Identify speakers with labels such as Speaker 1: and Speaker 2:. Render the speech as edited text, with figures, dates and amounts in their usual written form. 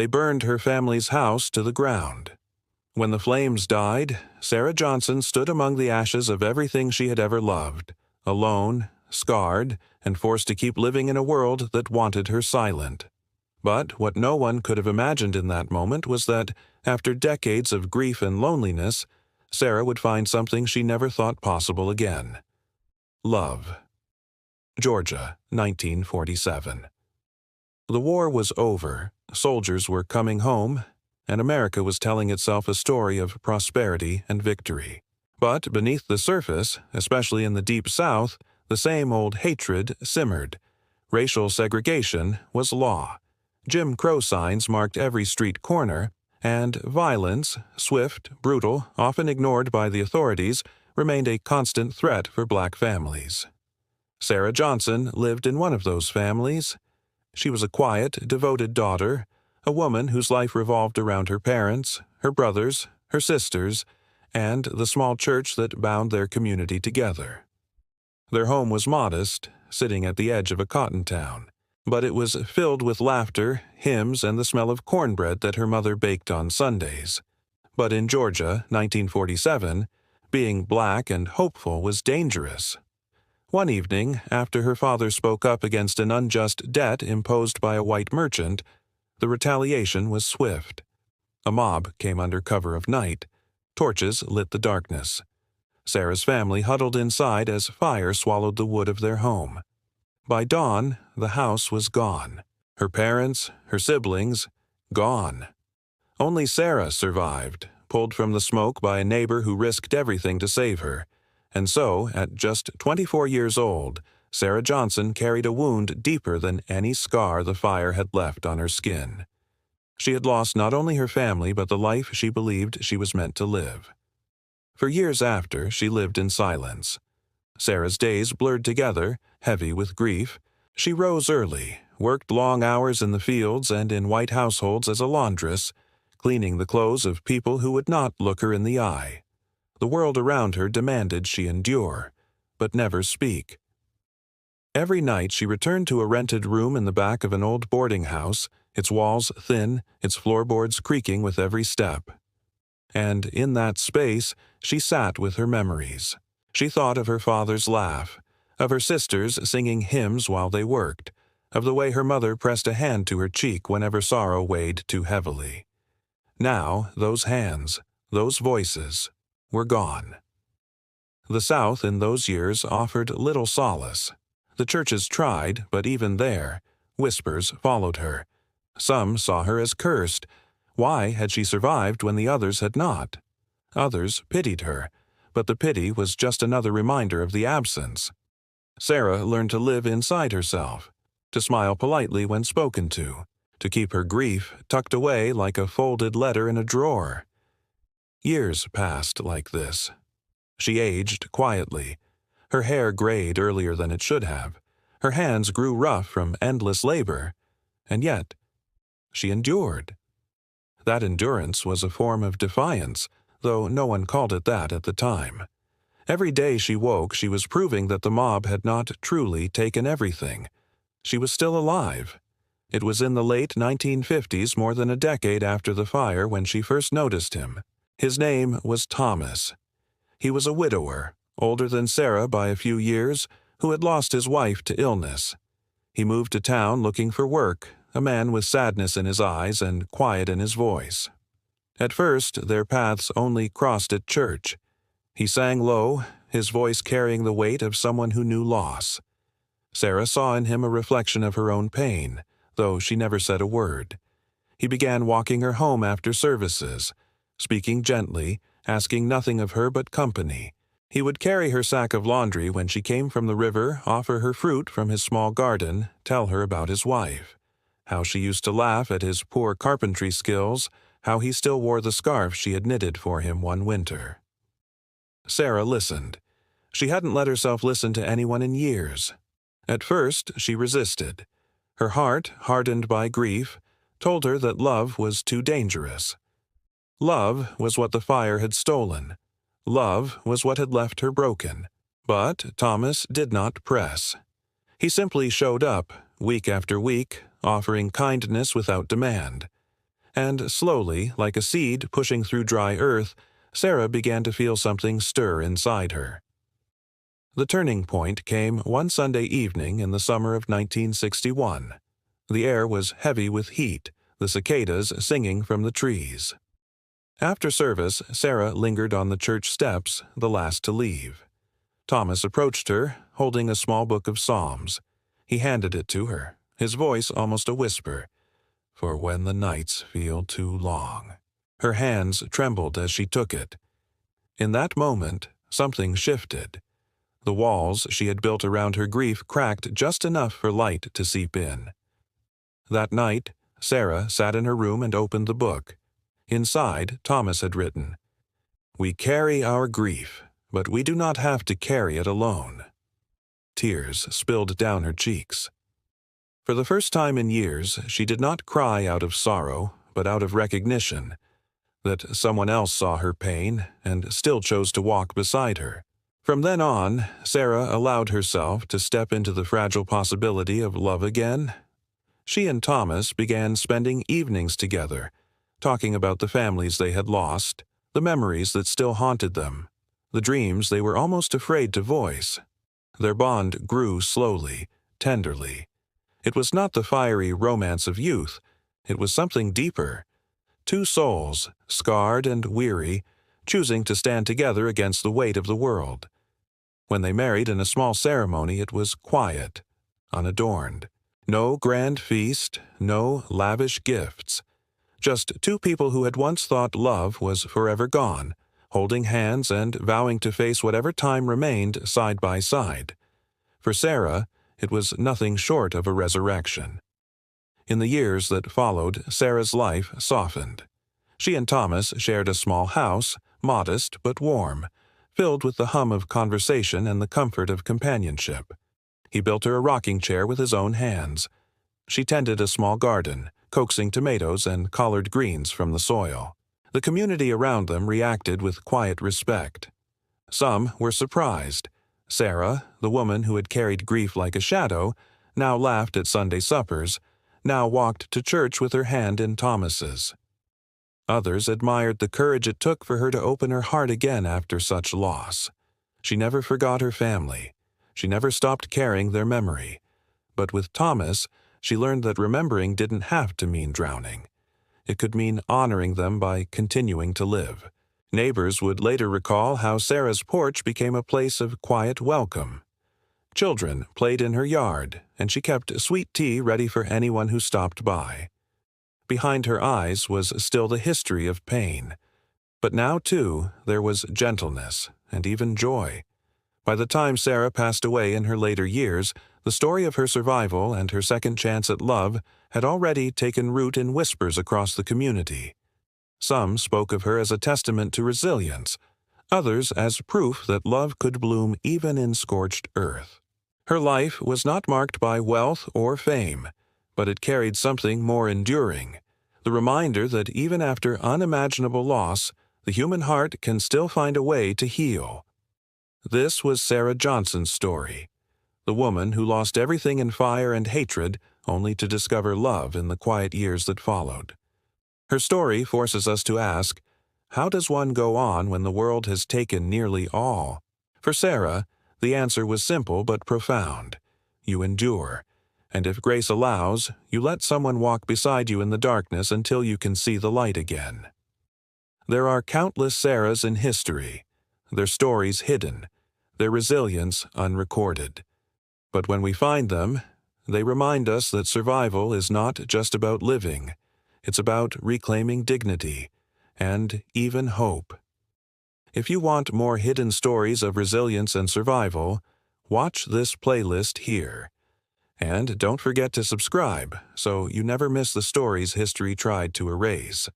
Speaker 1: They burned her family's house to the ground. When the flames died, Sarah Johnson stood among the ashes of everything she had ever loved, alone, scarred, and forced to keep living in a world that wanted her silent. But what no one could have imagined in that moment was that, after decades of grief and loneliness, Sarah would find something she never thought possible again. Love. Georgia, 1947. The war was over, soldiers were coming home, and America was telling itself a story of prosperity and victory. But beneath the surface, especially in the Deep South, the same old hatred simmered. Racial segregation was law. Jim Crow signs marked every street corner, and violence, swift, brutal, often ignored by the authorities, remained a constant threat for black families. Sarah Johnson lived in one of those families. She was a quiet, devoted daughter, a woman whose life revolved around her parents, her brothers, her sisters, and the small church that bound their community together. Their home was modest, sitting at the edge of a cotton town, but it was filled with laughter, hymns, and the smell of cornbread that her mother baked on Sundays. But in Georgia, 1947, being black and hopeful was dangerous. One evening, after her father spoke up against an unjust debt imposed by a white merchant, the retaliation was swift. A mob came under cover of night. Torches lit the darkness. Sarah's family huddled inside as fire swallowed the wood of their home. By dawn, the house was gone. Her parents, her siblings, gone. Only Sarah survived, pulled from the smoke by a neighbor who risked everything to save her. And so, at just 24 years old, Sarah Johnson carried a wound deeper than any scar the fire had left on her skin. She had lost not only her family but the life she believed she was meant to live. For years after, she lived in silence. Sarah's days blurred together, heavy with grief. She rose early, worked long hours in the fields and in white households as a laundress, cleaning the clothes of people who would not look her in the eye. The world around her demanded she endure, but never speak. Every night she returned to a rented room in the back of an old boarding house, its walls thin, its floorboards creaking with every step. And in that space, she sat with her memories. She thought of her father's laugh, of her sisters singing hymns while they worked, of the way her mother pressed a hand to her cheek whenever sorrow weighed too heavily. Now, those hands, those voices, were gone. The South in those years offered little solace. The churches tried, but even there, whispers followed her. Some saw her as cursed. Why had she survived when the others had not? Others pitied her, but the pity was just another reminder of the absence. Sarah learned to live inside herself, to smile politely when spoken to keep her grief tucked away like a folded letter in a drawer. Years passed like this. She aged quietly. Her hair grayed earlier than it should have. Her hands grew rough from endless labor. And yet, she endured. That endurance was a form of defiance, though no one called it that at the time. Every day she woke, she was proving that the mob had not truly taken everything. She was still alive. It was in the late 1950s, more than a decade after the fire, when she first noticed him. His name was Thomas. He was a widower, older than Sarah by a few years, who had lost his wife to illness. He moved to town looking for work, a man with sadness in his eyes and quiet in his voice. At first, their paths only crossed at church. He sang low, his voice carrying the weight of someone who knew loss. Sarah saw in him a reflection of her own pain, though she never said a word. He began walking her home after services, speaking gently, asking nothing of her but company. He would carry her sack of laundry when she came from the river, offer her fruit from his small garden, tell her about his wife, how she used to laugh at his poor carpentry skills, how he still wore the scarf she had knitted for him one winter. Sarah listened. She hadn't let herself listen to anyone in years. At first, she resisted. Her heart, hardened by grief, told her that love was too dangerous. Love was what the fire had stolen. Love was what had left her broken. But Thomas did not press. He simply showed up, week after week, offering kindness without demand. And slowly, like a seed pushing through dry earth, Sarah began to feel something stir inside her. The turning point came one Sunday evening in the summer of 1961. The air was heavy with heat, the cicadas singing from the trees. After service, Sarah lingered on the church steps, the last to leave. Thomas approached her, holding a small book of Psalms. He handed it to her, his voice almost a whisper, "For when the nights feel too long." Her hands trembled as she took it. In that moment, something shifted. The walls she had built around her grief cracked just enough for light to seep in. That night, Sarah sat in her room and opened the book. Inside, Thomas had written, "We carry our grief, but we do not have to carry it alone." Tears spilled down her cheeks. For the first time in years, she did not cry out of sorrow, but out of recognition, that someone else saw her pain and still chose to walk beside her. From then on, Sarah allowed herself to step into the fragile possibility of love again. She and Thomas began spending evenings together, talking about the families they had lost, the memories that still haunted them, the dreams they were almost afraid to voice. Their bond grew slowly, tenderly. It was not the fiery romance of youth. It was something deeper. Two souls, scarred and weary, choosing to stand together against the weight of the world. When they married in a small ceremony, it was quiet, unadorned. No grand feast, no lavish gifts. Just two people who had once thought love was forever gone, holding hands and vowing to face whatever time remained side by side. For Sarah, it was nothing short of a resurrection. In the years that followed, Sarah's life softened. She and Thomas shared a small house, modest but warm, filled with the hum of conversation and the comfort of companionship. He built her a rocking chair with his own hands. She tended a small garden, coaxing tomatoes and collard greens from the soil. The community around them reacted with quiet respect. Some were surprised. Sarah, the woman who had carried grief like a shadow, now laughed at Sunday suppers, now walked to church with her hand in Thomas's. Others admired the courage it took for her to open her heart again after such loss. She never forgot her family. She never stopped carrying their memory. But with Thomas, she learned that remembering didn't have to mean drowning. It could mean honoring them by continuing to live. Neighbors would later recall how Sarah's porch became a place of quiet welcome. Children played in her yard, and she kept sweet tea ready for anyone who stopped by. Behind her eyes was still the history of pain. But now, too, there was gentleness and even joy. By the time Sarah passed away in her later years, the story of her survival and her second chance at love had already taken root in whispers across the community. Some spoke of her as a testament to resilience, others as proof that love could bloom even in scorched earth. Her life was not marked by wealth or fame, but it carried something more enduring, the reminder that even after unimaginable loss, the human heart can still find a way to heal. This was Sarah Johnson's story, the woman who lost everything in fire and hatred only to discover love in the quiet years that followed. Her story forces us to ask, how does one go on when the world has taken nearly all? For Sarah, the answer was simple but profound. You endure, and if grace allows, you let someone walk beside you in the darkness until you can see the light again. There are countless Sarahs in history, their stories hidden, their resilience unrecorded. But when we find them, they remind us that survival is not just about living. It's about reclaiming dignity and even hope. If you want more hidden stories of resilience and survival, watch this playlist here. And don't forget to subscribe so you never miss the stories history tried to erase.